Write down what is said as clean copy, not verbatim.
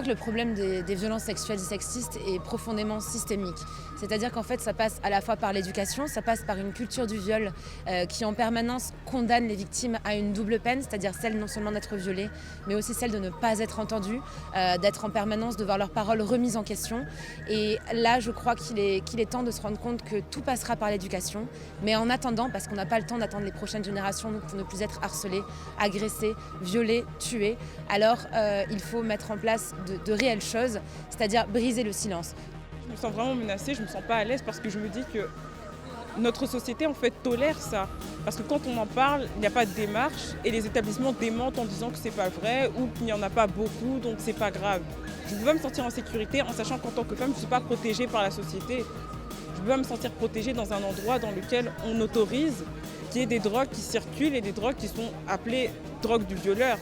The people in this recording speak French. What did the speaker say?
crois que le problème des violences sexuelles et sexistes est profondément systémique. C'est-à-dire qu'en fait, ça passe à la fois par l'éducation, ça passe par une culture du viol qui en permanence condamne les victimes à une double peine, c'est-à-dire celle non seulement d'être violées, mais aussi celle de ne pas être entendues, d'être en permanence, de voir leurs paroles remises en question. Et là, je crois qu'il est temps de se rendre compte que tout passera par l'éducation. Mais en attendant, parce qu'on n'a pas le temps d'attendre les prochaines générations pour ne plus être harcelées, agressées, violées, tuées, alors il faut mettre en place de réelles choses, c'est-à-dire briser le silence. Je me sens vraiment menacée, je me sens pas à l'aise parce que je me dis que notre société en fait tolère ça. Parce que quand on en parle, il n'y a pas de démarche et les établissements démentent en disant que c'est pas vrai ou qu'il n'y en a pas beaucoup, donc c'est pas grave. Je veux pas me sentir en sécurité en sachant qu'en tant que femme, je ne suis pas protégée par la société. Je veux pas me sentir protégée dans un endroit dans lequel on autorise qu'il y ait des drogues qui circulent et des drogues qui sont appelées drogues du violeur.